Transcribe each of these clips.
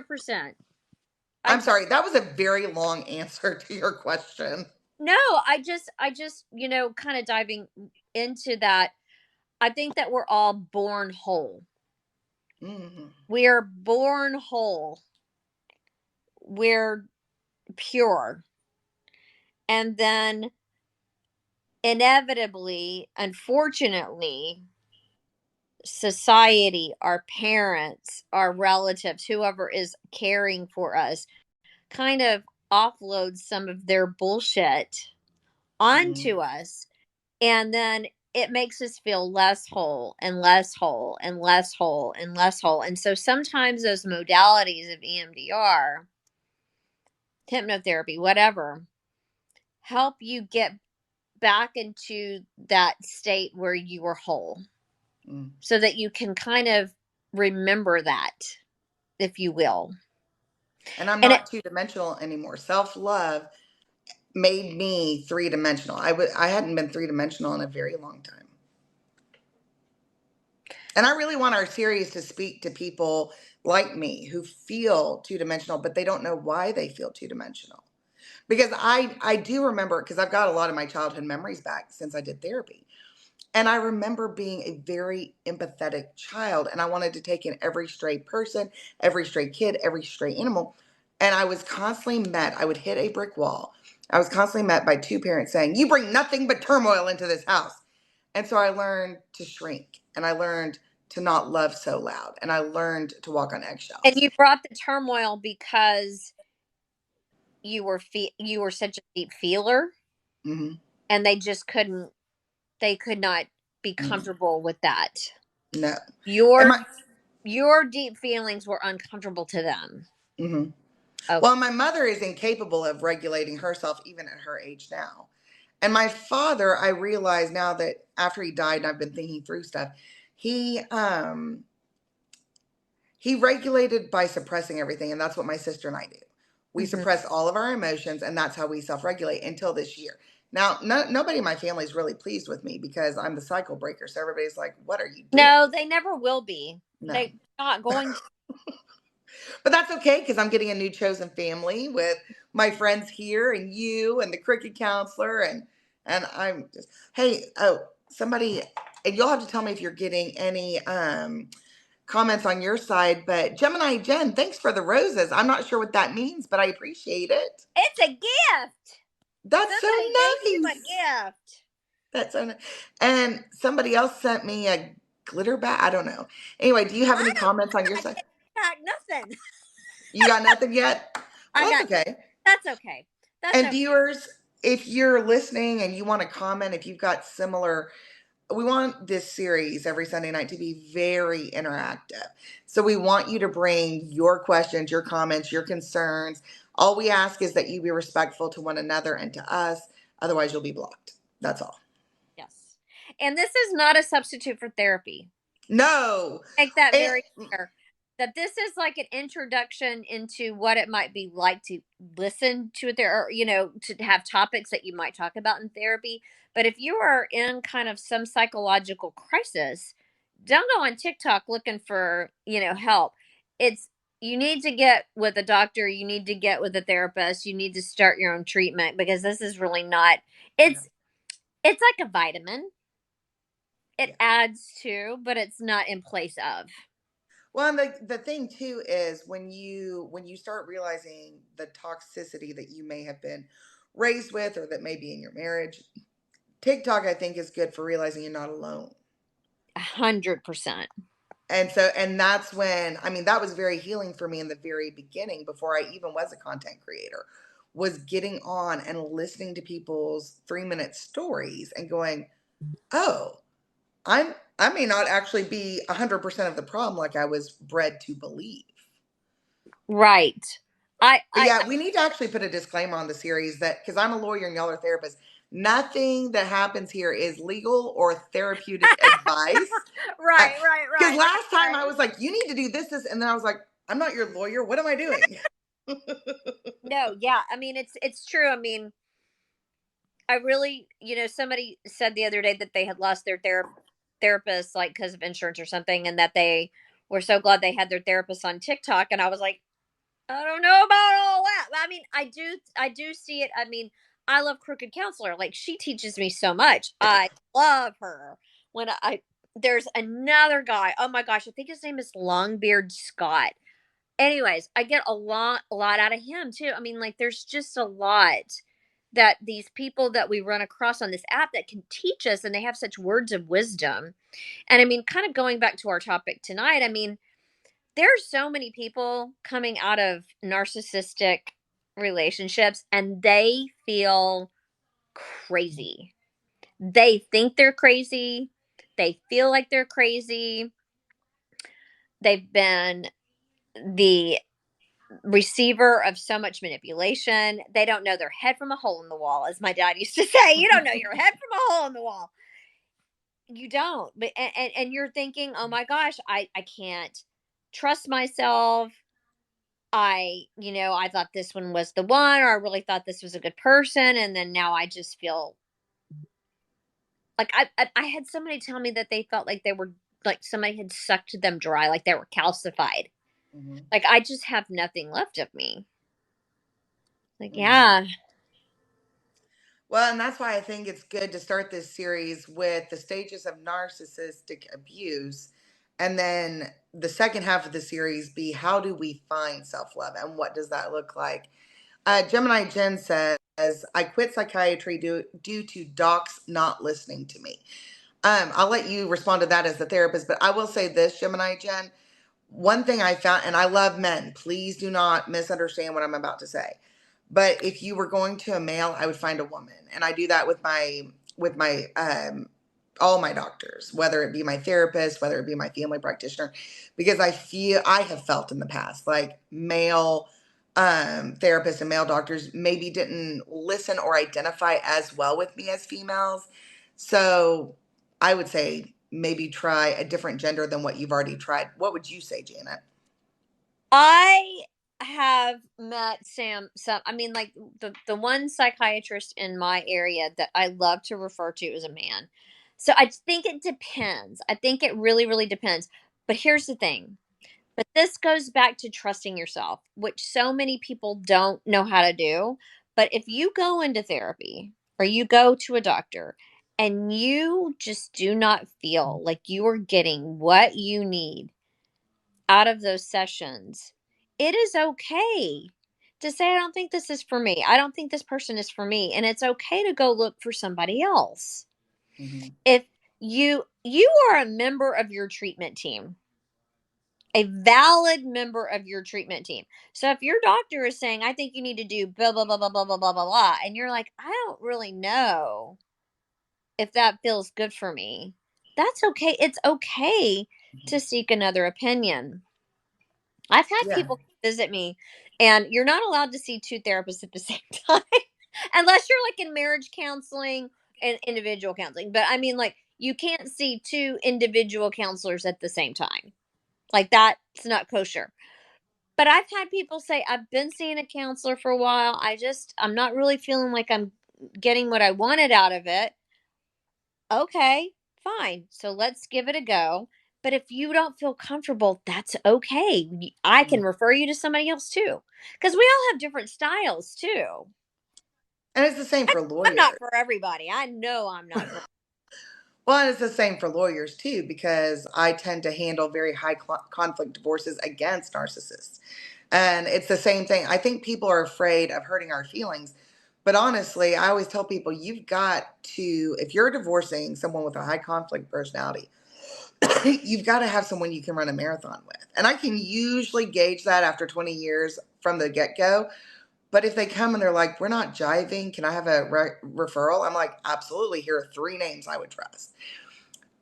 100%. I'm sorry, that was a very long answer to your question. No, I just, kind of diving into that. I think that we're all born whole. Mm-hmm. We are born whole. We're pure. And then inevitably, unfortunately, society, our parents, our relatives, whoever is caring for us, kind of offloads some of their bullshit Mm-hmm. onto us. And then it makes us feel less whole and less whole and less whole and less whole. And so sometimes those modalities of EMDR, hypnotherapy, whatever, help you get back into that state where you were whole Mm. so that you can kind of remember that, if you will. And I'm And it, not two-dimensional anymore. Self-love made me three-dimensional. I hadn't been three-dimensional in a very long time. And I really want our series to speak to people like me who feel two-dimensional, but they don't know why they feel two-dimensional. Because I do remember, because I've got a lot of my childhood memories back since I did therapy. And I remember being a very empathetic child, and I wanted to take in every stray person, every stray kid, every stray animal. And I was constantly met, I would hit a brick wall. I was constantly met by two parents saying, "You bring nothing but turmoil into this house." And so I learned to shrink, and I learned to not love so loud, and I learned to walk on and eggshells. you brought the turmoil because you were such a deep feeler, Hmm. and they could not be Mm, comfortable with that. no. And Your my, your deep feelings were uncomfortable to them. mhm. Okay. Well, my mother is incapable of regulating herself even at her age now. And my father, I realize now that after he died and I've been thinking through stuff, he he regulated by suppressing everything, and that's what my sister and I do. We Mhm. suppress all of our emotions, and that's how we self-regulate until this year. Now, nobody in my family is really pleased with me because I'm the cycle breaker. So everybody's like, "What are you doing?" No, they never will be. No. They're not going to. But that's okay because I'm getting a new chosen family with my friends here and you and the cricket counselor and I'm just hey somebody and you'll have to tell me if you're getting any comments on your side. But Gemini Jen, thanks for the roses. I'm not sure what that means, but I appreciate it. It's a gift. That's so Somebody gave you a nice. gift. That's so nice. And somebody else sent me a glitter bat. I don't know. Anyway, do you have I any comments on your don't side? got nothing. You got nothing yet? I Well, that's got okay. That's okay. That's And okay. viewers, if you're listening and you want to comment, if you've got similar, we want this series every Sunday night to be very interactive. So we want you to bring your questions, your comments, your concerns. All we ask is that you be respectful to one another and to us. Otherwise, you'll be blocked. That's all. Yes. And this is not a substitute for therapy. No. Make that It, very clear. That this is like an introduction into what it might be like to listen to it there, or to have topics that you might talk about in therapy. But if you are in kind of some psychological crisis, don't go on TikTok looking for, help. It's You need to get with a doctor, you need to get with a therapist, you need to start your own treatment, because this is really not, yeah. it's like a vitamin. It Yeah. adds to, but it's not in place of. Well, and the thing too is when you start realizing the toxicity that you may have been raised with or that may be in your marriage, TikTok I think is good for realizing you're not alone. 100%. And so and that's when I mean that was very healing for me in the very beginning before I even was a content creator was getting on and listening to people's 3-minute stories and going, "Oh, I may not actually be 100% of the problem like I was bred to believe." Right. I But I, yeah, I we need to actually put a disclaimer on the series that because I'm a lawyer and y'all are therapists, nothing that happens here is legal or therapeutic advice. right, right, Because right, last time I right. was like, you need to do this, and then I was like, I'm not your lawyer. What am I doing? No, yeah. I mean, it's true. I mean, I really, somebody said the other day that they had lost their therapist, like because of insurance or something, and that they were so glad they had their therapist on TikTok. And I was like, I don't know about all that. I mean, I do see it. I mean, I love Crooked Counselor. Like, she teaches me so much. I love her. When there's another guy. Oh my gosh, I think his name is Longbeard Scott. Anyways, I get a lot out of him too. I mean, like, there's just a lot that these people that we run across on this app that can teach us, and they have such words of wisdom. And I mean, kind of going back to our topic tonight, I mean, there's so many people coming out of narcissistic relationships and they feel crazy. They think they're crazy. They feel like they're crazy. They've been the receiver of so much manipulation. They don't know their head from a hole in the wall, as my dad used to say. You don't know your head from a hole in the wall. You don't. But and you're thinking, oh my gosh, I can't trust myself. I thought this one was the one, or I really thought this was a good person, and then now I just feel like I had somebody tell me that they felt like they were like somebody had sucked them dry, like they were calcified. Hmm. Like, I just have nothing left of me. Like, Hmm. yeah. Well, and that's why I think it's good to start this series with the stages of narcissistic abuse. And then the second half of the series be how do we find self love and what does that look like? Gemini Jen says, I quit psychiatry due to docs not listening to me. I'll let you respond to that as the therapist, but I will say this, Gemini Jen. One thing I found, and I love men, please do not misunderstand what I'm about to say. But if you were going to a male, I would find a woman. And I do that with my all my doctors, whether it be my therapist, whether it be my family practitioner, because I have felt in the past like male therapists and male doctors maybe didn't listen or identify as well with me as females. So I would say maybe try a different gender than what you've already tried. What would you say, Janet? I have met some, I mean, like, the one psychiatrist in my area that I love to refer to is a man. So I think it depends. I think it really, really depends. But here's the thing. But this goes back to trusting yourself, which so many people don't know how to do. But if you go into therapy or you go to a doctor and you just do not feel like you are getting what you need out of those sessions, it is okay to say, I don't think this is for me. I don't think this person is for me. And it's okay to go look for somebody else. Mm-hmm. If you are a member of your treatment team, a valid member of your treatment team. So if your doctor is saying, I think you need to do blah, blah, blah, blah, blah, blah, blah, blah, blah, and you're like, I don't really know if that feels good for me, that's okay. It's okay to seek another opinion. I've had Yeah. people visit me, and you're not allowed to see two therapists at the same time unless you're like in marriage counseling and individual counseling. But I mean, like, you can't see two individual counselors at the same time. Like, that's not kosher. But I've had people say, I've been seeing a counselor for a while. I'm not really feeling like I'm getting what I wanted out of it. Okay, fine. So let's give it a go. But if you don't feel comfortable, that's okay. I can refer you to somebody else too. Because we all have different styles too. And it's the same for I'm not lawyers. for everybody. I know I'm not for. Well, and it's the same for lawyers too, because I tend to handle very high conflict divorces against narcissists. And it's the same thing. I think people are afraid of hurting our feelings. But honestly, I always tell people you've got to, if you're divorcing someone with a high conflict personality, you've got to have someone you can run a marathon with. And I can usually gauge that after 20 years from the get go. But if they come and they're like, we're not jiving, can I have a referral? I'm like, absolutely. Here are three names I would trust.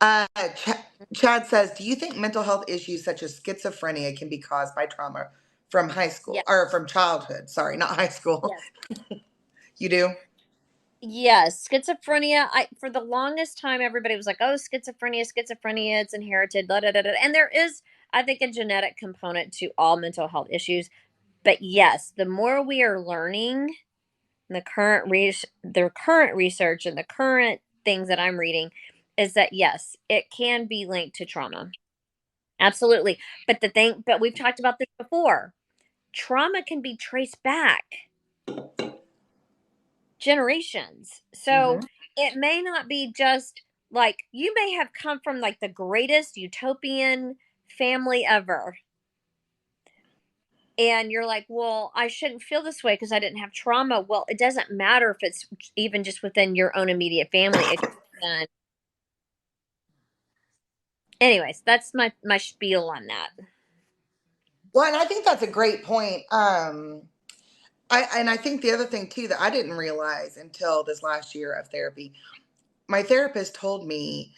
Uh, Ch- Chad says, do you think mental health issues such as schizophrenia can be caused by trauma from high school Yes, or from childhood? Sorry, not high school. yes, You do? yes. Schizophrenia. I For the longest time, everybody was like, "Oh, schizophrenia, schizophrenia. It's inherited." Da, da, da, da. And there is, I think, a genetic component to all mental health issues. But yes, the more we are learning, the current research and the current things that I'm reading is that yes, it can be linked to trauma. Absolutely. But we've talked about this before. trauma can be traced back generations. So Hmm. it may not be just like you may have come from like the greatest utopian family ever. And you're like, well, I shouldn't feel this way because I didn't have trauma. Well, it doesn't matter if it's even just within your own immediate family. It can, anyways, that's my spiel on that. Well, and I think that's a great point. I think the other thing too that I didn't realize until this last year of therapy, my therapist told me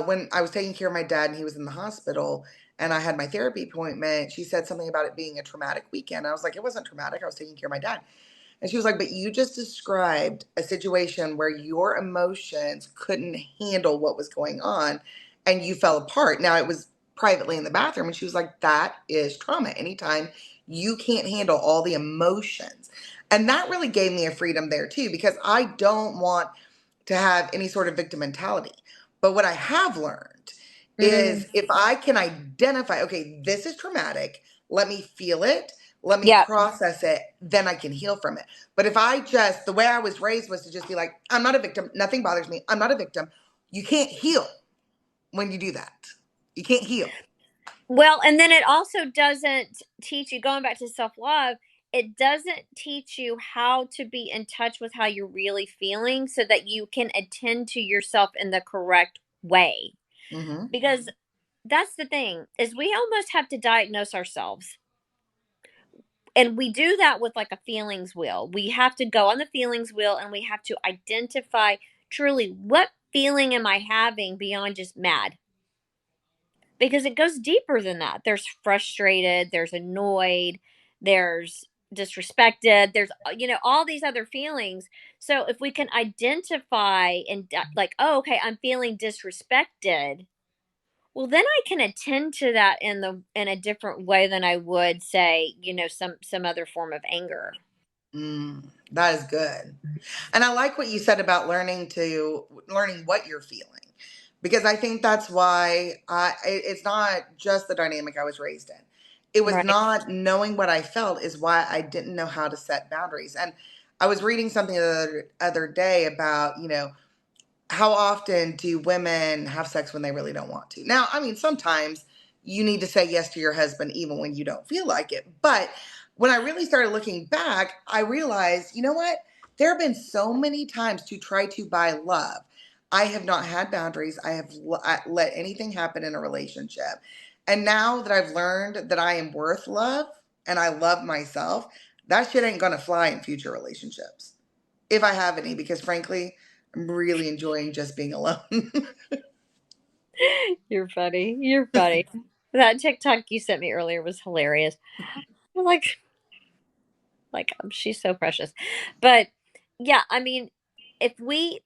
when I was taking care of my dad and he was in the hospital and I had my therapy appointment, she said something about it being a traumatic weekend. I was like, it wasn't traumatic. I was taking care of my dad. And she was like, but you just described a situation where your emotions couldn't handle what was going on and you fell apart. Now, it was privately in the bathroom. And she was like, that is trauma. Anytime you can't handle all the emotions. And that really gave me a freedom there too, because I don't want to have any sort of victim mentality. But what I have learned Mm, is if I can identify, okay, this is traumatic, let me feel it, let me yep. process it, then I can heal from it. But if I just, the way I was raised was to just be like, I'm not a victim, nothing bothers me, I'm not a victim. You can't heal when you do that. You can't heal. Well, and then it also doesn't teach you, going back to self love, it doesn't teach you how to be in touch with how you're really feeling so that you can attend to yourself in the correct way. Mm-hmm. Because that's the thing is we almost have to diagnose ourselves. And we do that with like a feelings wheel. We have to go on the feelings wheel and we have to identify truly what feeling am I having beyond just mad, because it goes deeper than that. There's frustrated, there's annoyed, there's disrespected, there's all these other feelings. So if we can identify and like, oh, okay, I'm feeling disrespected, well then I can attend to that in a different way than I would say, some other form of anger. That is good. And I like what you said about learning what you're feeling. Because I think that's why it's not just the dynamic I was raised in. It was Right. not knowing what I felt is why I didn't know how to set boundaries. And I was reading something the other day about, how often do women have sex when they really don't want to? Now, I mean, sometimes you need to say yes to your husband even when you don't feel like it. But when I really started looking back, I realized, you know what? There have been so many times to try to buy love. I have not had boundaries. I have let anything happen in a relationship. And now that I've learned that I am worth love and I love myself, that shit ain't gonna fly in future relationships. If I have any, because frankly, I'm really enjoying just being alone. You're funny. You're funny. That TikTok you sent me earlier was hilarious. I'm she's so precious. But yeah, I mean, if we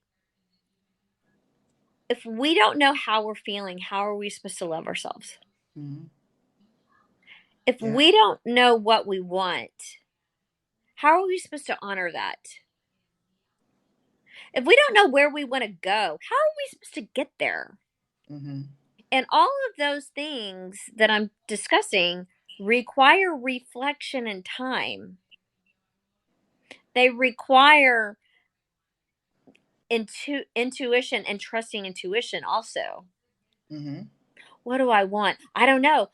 if we don't know how we're feeling, how are we supposed to love ourselves? Mhm. If Yeah. we don't know what we want, how are we supposed to honor that? If we don't know where we want to go, how are we supposed to get there? Hmm. And all of those things that I'm discussing require reflection and time. They require intuition and trusting intuition also. Hmm. What do I want? I don't know.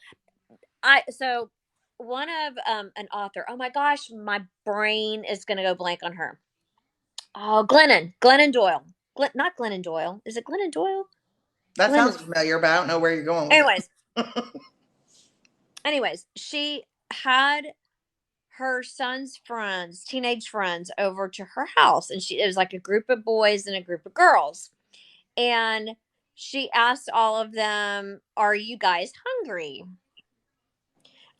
I so one of an author. Oh my gosh, my brain is gonna go blank on her. Oh, Glennon Doyle. Not Glennon Doyle. Is it Glennon Doyle? That sounds Glennon. familiar, but I don't know where you're going with it. Anyways, she had her son's friends, teenage friends, over to her house, and it was like a group of boys and a group of girls, and she asked all of them, "Are you guys hungry?"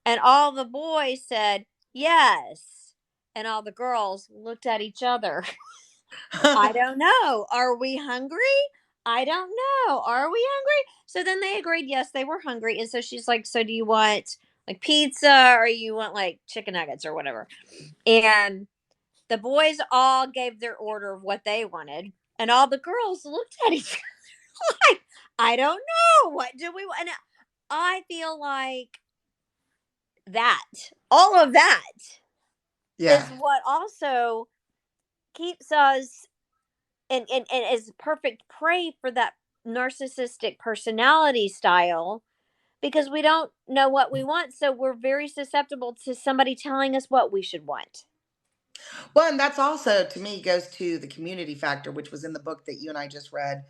And all the boys said, "Yes." And all the girls looked at each other. I don't know. Are we hungry? I don't know. Are we hungry? So then they agreed, yes, they were hungry. And so she's like, so do you want like pizza or you want like chicken nuggets or whatever? And the boys all gave their order of what they wanted. And all the girls looked at each other like, I don't know. What do we want? And I feel like that, all of that Yeah. is what also keeps us and is perfect prey for that narcissistic personality style, because we don't know what we want, so we're very susceptible to somebody telling us what we should want. Well, and that's also, to me, goes to the community factor, which was in the book that you and I just read,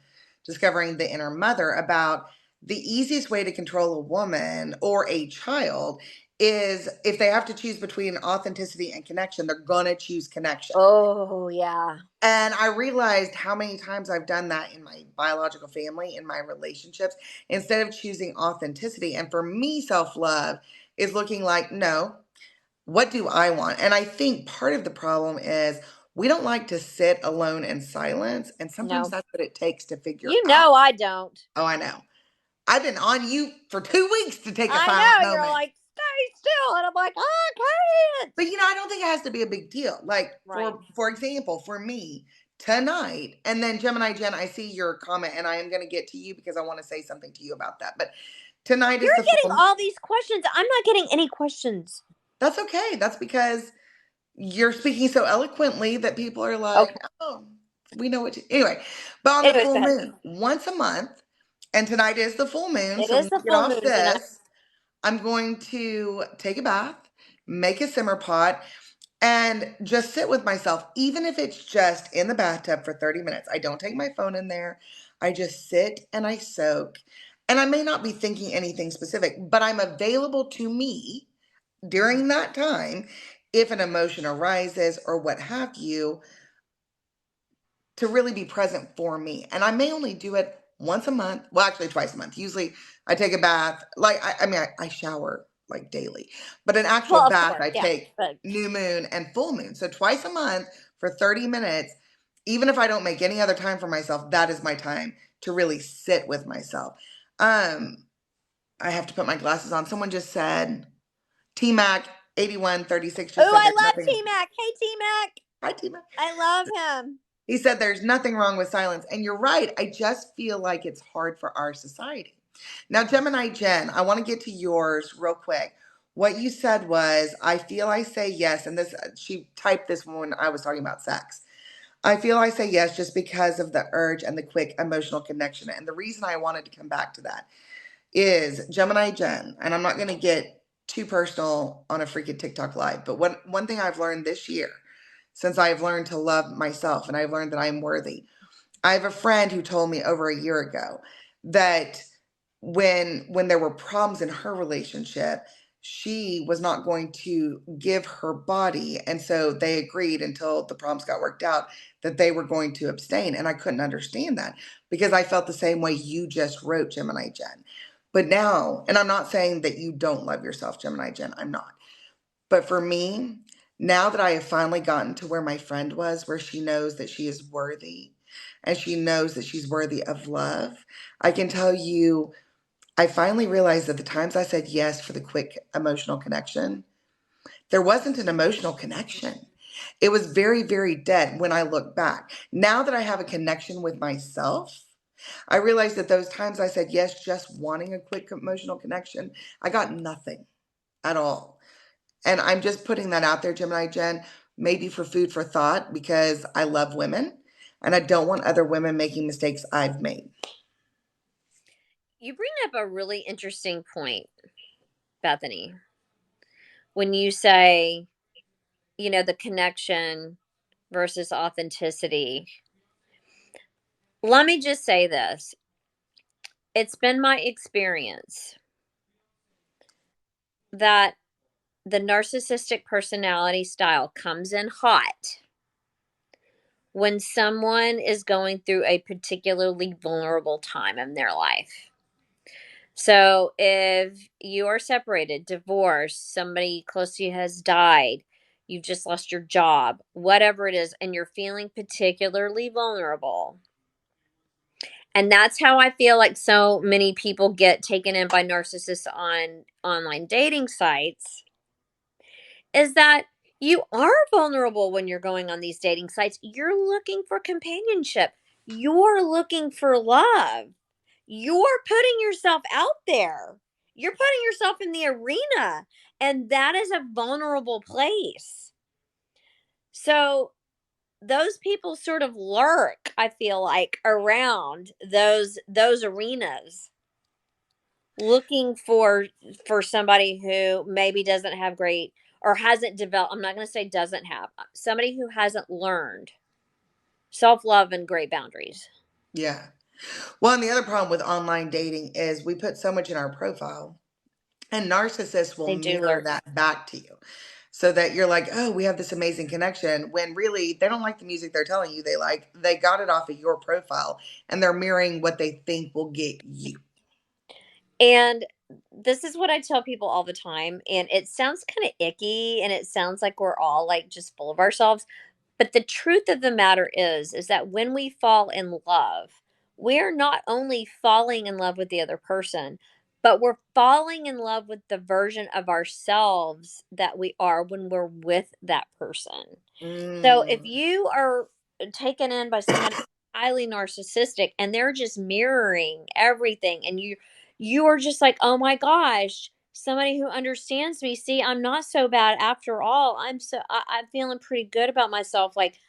Discovering the Inner Mother, about the easiest way to control a woman or a child is if they have to choose between authenticity and connection, they're going to choose connection. Oh, yeah. And I realized how many times I've done that in my biological family, in my relationships, instead of choosing authenticity. And for me, self love is looking like, no, what do I want? And I think part of the problem is we don't like to sit alone in silence. And sometimes No. that's what it takes to figure You out. know I don't. Oh, I know. I've been on you for 2 weeks to take a I silent know. You're moment. like, stay still. And I'm like, I can't. But I don't think it has to be a big deal. Like Right. for example, for me tonight, and then Gemini Jen, I see your comment, and I am going to get to you because I want to say something to you about that. But tonight You're is the getting full. all these questions. I'm not getting any questions. That's okay. That's because you're speaking so eloquently that people are like, Okay. oh, we know what you. Anyway, but on the Anyways, full go ahead. moon, once a month, and tonight is the full moon. It So when is the we get full off moon tonight. this, I'm going to take a bath, make a simmer pot, and just sit with myself, even if it's just in the bathtub for 30 minutes. I don't take my phone in there. I just sit and I soak. And I may not be thinking anything specific, but I'm available to me during that time if an emotion arises or what have you, to really be present for me. And I may only do it once a month. Well, actually, twice a month. Usually I take a bath. Like, I mean, I shower like daily, but an actual Well, of bath course, I yeah. take But new moon and full moon. So twice a month for 30 minutes, even if I don't make any other time for myself, that is my time to really sit with myself. Um, I have to put my glasses on. Someone just said, T Mac 8136 just oh, said I there's love nothing. T Mac. Hey, T Mac. Hi, T Mac. I love him. He said there's nothing wrong with silence. And you're right. I just feel like it's hard for our society. Now, Gemini Jen, I want to get to yours real quick. What you said was, I feel I say yes. And this, she typed this when I was talking about sex. I feel I say yes just because of the urge and the quick emotional connection. And the reason I wanted to come back to that is Gemini Jen, and I'm not going to get too personal on a freaking TikTok live, but one thing I've learned this year, since I've learned to love myself and I've learned that I'm worthy, I have a friend who told me over a year ago that when there were problems in her relationship, she was not going to give her body, and so they agreed until the problems got worked out that they were going to abstain. And I couldn't understand that because I felt the same way you just wrote, Gemini Jen. But now, and I'm not saying that you don't love yourself, Gemini Jen, I'm not. But for me, now that I have finally gotten to where my friend was, where she knows that she is worthy and she knows that she's worthy of love, I can tell you, I finally realized that the times I said yes for the quick emotional connection, there wasn't an emotional connection. It was very, very dead when I look back. Now that I have a connection with myself, I realized that those times I said yes, just wanting a quick emotional connection, I got nothing at all. And I'm just putting that out there, Gemini Jen, maybe for food for thought, because I love women and I don't want other women making mistakes I've made. You bring up a really interesting point, Bethany, when you say, the connection versus authenticity. Let me just say this. It's been my experience that the narcissistic personality style comes in hot when someone is going through a particularly vulnerable time in their life. So if you are separated, divorced, somebody close to you has died, you've just lost your job, whatever it is, and you're feeling particularly vulnerable. And that's how I feel like so many people get taken in by narcissists on online dating sites, is that you are vulnerable when you're going on these dating sites. You're looking for companionship. You're looking for love. You're putting yourself out there. You're putting yourself in the arena, and that is a vulnerable place. So those people sort of lurk, I feel like, around those arenas, looking for somebody who maybe doesn't have great, or hasn't developed, I'm not going to say doesn't have, somebody who hasn't learned self-love and great boundaries. Yeah. Well, and the other problem with online dating is we put so much in our profile, and narcissists will They do mirror lurk. that back to you. So that you're like, oh, we have this amazing connection, when really they don't like the music they're telling you they like. They got it off of your profile, and they're mirroring what they think will get you. And this is what I tell people all the time, and it sounds kind of icky, and it sounds like we're all like just full of ourselves. But the truth of the matter is that when we fall in love, we're not only falling in love with the other person, but we're falling in love with the version of ourselves that we are when we're with that person. So if Mm, you are taken in by somebody highly narcissistic and they're just mirroring everything, and you are just like, "Oh my gosh, somebody who understands me. See, I'm not so bad after all. I'm feeling pretty good about myself." Like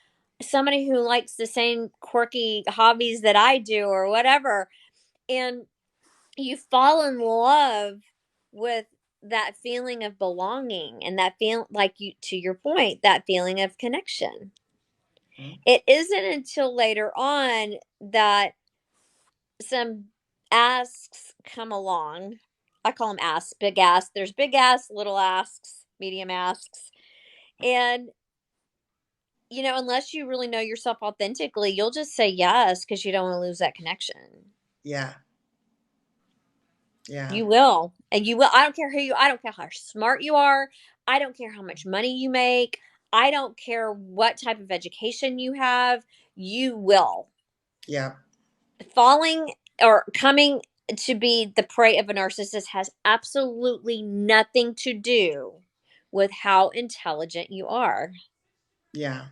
somebody who likes the same quirky hobbies that I do or whatever. And you fall in love with that feeling of belonging, and that feel like, you, to your point, that feeling of connection. mm, It isn't until later on that some asks come along. I call them asks, big asks. There's big asks, little asks, medium asks. And, unless you really know yourself authentically, you'll just say yes because you don't want to lose that connection. yeah. Yeah. You will. And you will. I don't care I don't care how smart you are. I don't care how much money you make. I don't care what type of education you have. You will. Yeah. Falling or coming to be the prey of a narcissist has absolutely nothing to do with how intelligent you are. Yeah.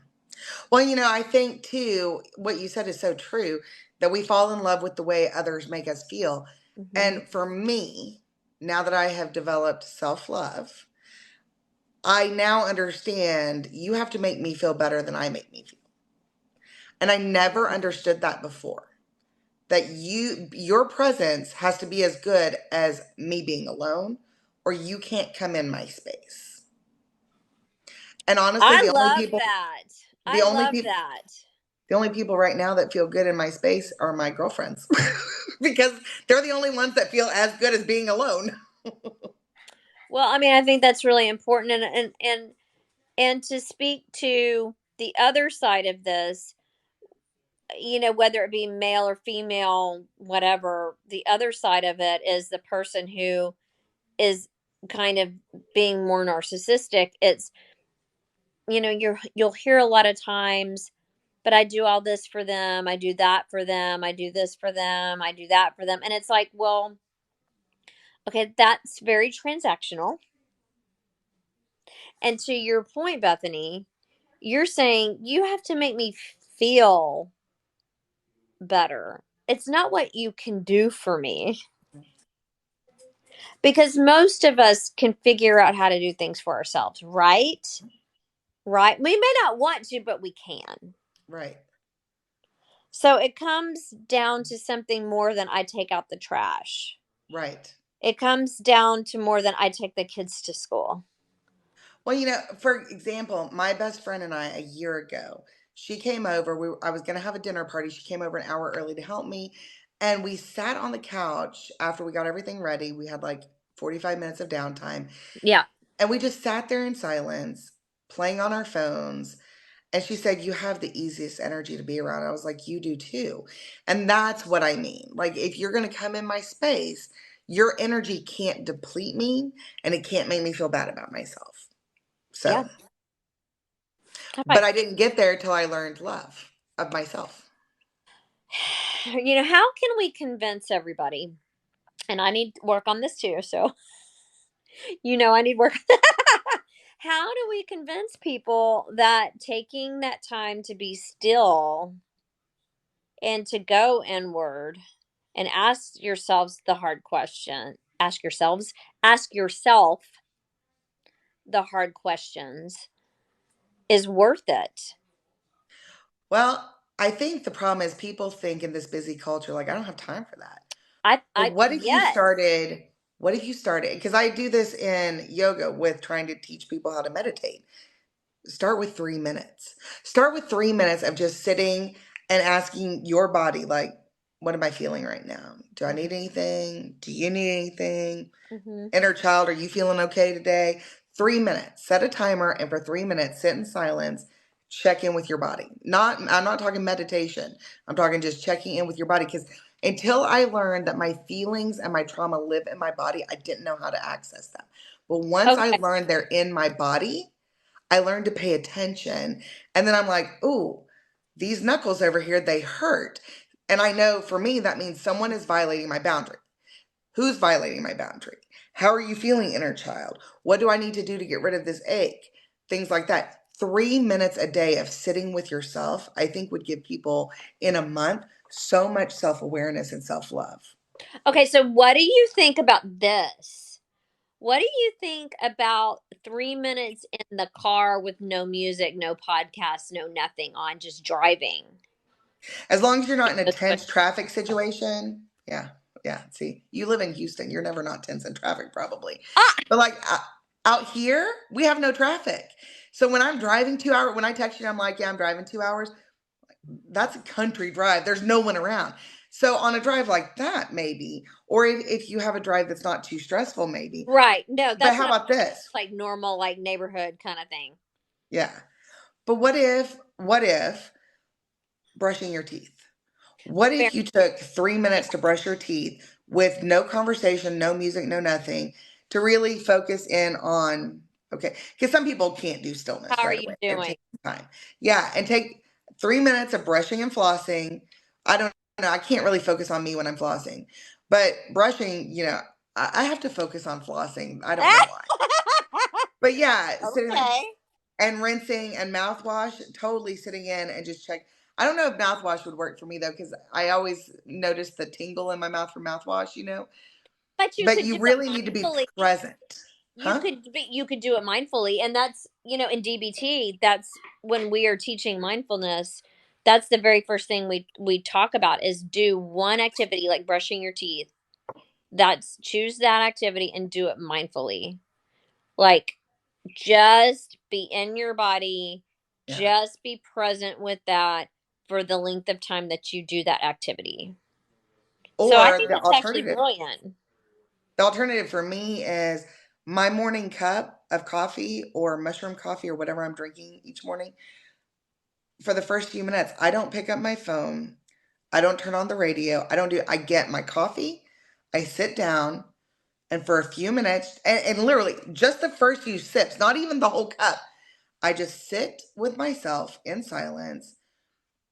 Well, I think too, what you said is so true, that we fall in love with the way others make us feel. Mhm. And for me, now that I have developed self love, I now understand you have to make me feel better than I make me feel. And I never understood that before. That your presence has to be as good as me being alone, or you can't come in my space. And honestly, I love that. the I only love people that. the only people right now that feel good in my space are my girlfriends. Because they're the only ones that feel as good as being alone. Well, I mean, I think that's really important, and to speak to the other side of this, whether it be male or female, whatever, the other side of it is the person who is kind of being more narcissistic. It's, you'll hear a lot of times, but I do all this for them, I do that for them, I do this for them, I do that for them. And it's like, well, okay, that's very transactional. And to your point, Bethany, you're saying you have to make me feel better. It's not what you can do for me, because most of us can figure out how to do things for ourselves, right? Right? We may not want to, but we can. Right. So it comes down to something more than I take out the trash. Right. It comes down to more than I take the kids to school. Well, for example, my best friend and I, a year ago, she came over. I was going to have a dinner party. She came over an hour early to help me. And we sat on the couch after we got everything ready. We had like 45 minutes of downtime. Yeah. And we just sat there in silence, playing on our phones. And she said, "You have the easiest energy to be around." I was like, "You do too." And that's what I mean. Like, if you're going to come in my space, your energy can't deplete me, and it can't make me feel bad about myself. Yeah. So, but Okay. I didn't get there till I learned love of myself. How can we convince everybody? And I need work on this too. So, I need work. How do we convince people that taking that time to be still and to go inward and ask yourselves the hard question, ask yourself the hard questions is worth it. Well, I think the problem is people think in this busy culture, like, I don't have time for that. But Yes. what if you started, because I do this in yoga with trying to teach people how to meditate. Start with 3 minutes. Start with 3 minutes of just sitting and asking your body, like, what am I feeling right now? Do I need anything? Do you need anything? Mm-hmm. Inner child, are you feeling okay today? 3 minutes. Set a timer and for 3 minutes, sit in silence, check in with your body. I'm not talking meditation. I'm talking just checking in with your body because until I learned that my feelings and my trauma live in my body, I didn't know how to access them. But once I Okay. learned they're in my body, I learned to pay attention. And then I'm like, ooh, these knuckles over here, they hurt. And I know for me, that means someone is violating my boundary. Who's violating my boundary? How are you feeling, inner child? What do I need to do to get rid of this ache? Things like that. 3 minutes a day of sitting with yourself, I think would give people in a month so much self awareness and self love. Okay, so what do you think about this? What do you think about 3 minutes in the car with no music, no podcast, no nothing on, just driving? As long as you're not in a Those tense traffic situation, yeah, yeah. See, you live in Houston, you're never not tense in traffic, probably. Ah, But like out here, we have no traffic. So when I'm driving 2 hours, when I text you, I'm like, yeah, I'm driving 2 hours. That's a country drive. There's no one around. So on a drive like that, maybe, or if you have a drive that's not too stressful, maybe. right. No, But that's how what about this? like normal, like neighborhood kind of thing. Yeah. But what if brushing your teeth? What Fair. if you took 3 minutes to brush your teeth with no conversation, no music, no nothing, to really focus in on, okay, because some people can't do How stillness are right you away. It doing? takes time. Yeah, and take 3 minutes of brushing and flossing. I don't know, I can't really focus on me when I'm flossing, but brushing, I have to focus on flossing. I don't know why. But yeah, sitting there Okay. and rinsing and mouthwash, totally sitting in and just check. I don't know if mouthwash would work for me though, because I always notice the tingle in my mouth from mouthwash. But you But could you do it really need to be mindfully. present. You Huh? could you could do it mindfully, and that's, in DBT, that's when we are teaching mindfulness. That's the very first thing we talk about is do one activity like brushing your teeth. That's choose that activity and do it mindfully. Like just be in your body, Yeah. just be present with that for the length of time that you do that activity. So I Or think the that's actually alternative. brilliant. The alternative for me is my morning cup of coffee or mushroom coffee or whatever I'm drinking each morning. For the first few minutes, I don't pick up my phone. I don't turn on the radio. I get my coffee. I sit down. And for a few minutes, and literally just the first few sips, not even the whole cup, I just sit with myself in silence.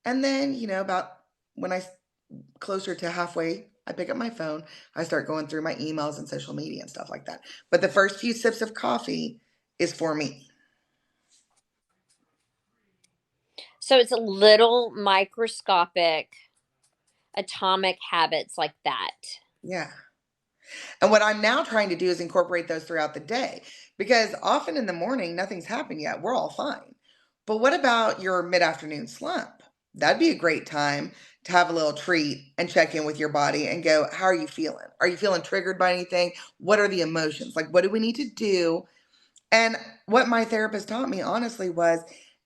And then, about when closer to halfway, I pick up my phone. I start going through my emails and social media and stuff like that. But the first few sips of coffee is for me. So it's a little microscopic atomic habits like that. Yeah. And what I'm now trying to do is incorporate those throughout the day because often in the morning, nothing's happened yet. We're all fine. But what about your mid afternoon slump? That'd be a great time to have a little treat and check in with your body and go, how are you feeling? Are you feeling triggered by anything? What are the emotions? Like, what do we need to do? And what my therapist taught me, honestly, was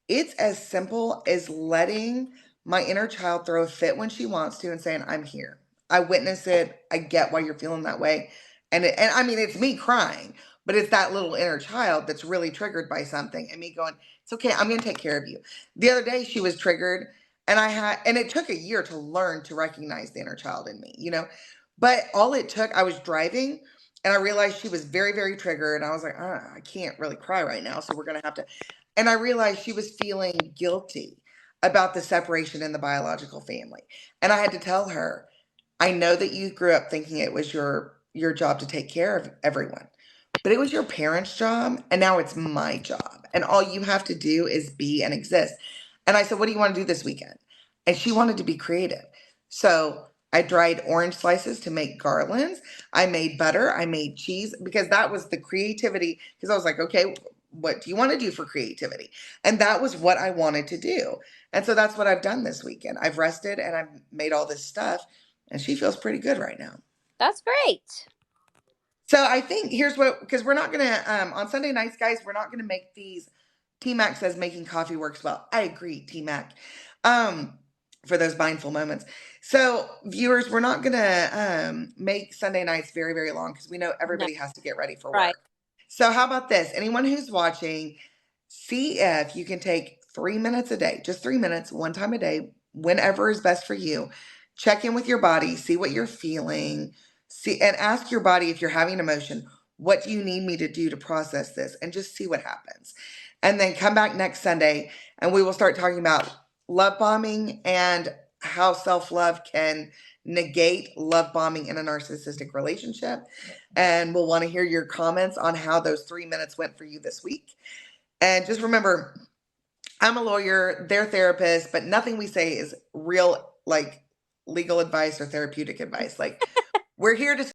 it's as simple as letting my inner child throw a fit when she wants to and saying, I'm here. I witness it. I get why you're feeling that way. And I mean, it's me crying, but it's that little inner child that's really triggered by something and me going, it's okay. I'm going to take care of you. The other day she was triggered and it took a year to learn to recognize the inner child in me. But all it took, I was driving and I realized she was very, very triggered. And I was like, I can't really cry right now. So we're going to have to. And I realized she was feeling guilty about the separation in the biological family. And I had to tell her, I know that you grew up thinking it was your job to take care of everyone, but it was your parents' job. And now it's my job. And all you have to do is be and exist. And I said, what do you want to do this weekend? And she wanted to be creative. So I dried orange slices to make garlands. I made butter. I made cheese because that was the creativity. Because I was like, okay, what do you want to do for creativity? And that was what I wanted to do. And so that's what I've done this weekend. I've rested and I've made all this stuff. And she feels pretty good right now. That's great. So I think here's what, because we're not gonna on Sunday nights, guys, we're not gonna make these. T Mac says making coffee works well. I agree, T Mac. For those mindful moments. So viewers, we're not gonna make Sunday nights very, very long because we know No, everybody has to get ready for right. work. So how about this? Anyone who's watching, see if you can take 3 minutes a day, just 3 minutes, one time a day, whenever is best for you. Check in with your body, see what you're feeling, see, and ask your body if you're having an emotion, what do you need me to do to process this? And just see what happens. And then come back next Sunday and we will start talking about love bombing and how self love can negate love bombing in a narcissistic relationship. And we'll want to hear your comments on how those 3 minutes went for you this week. And just remember, I'm a lawyer, they're therapists, but nothing we say is real, like legal advice or therapeutic advice. Like, we're here to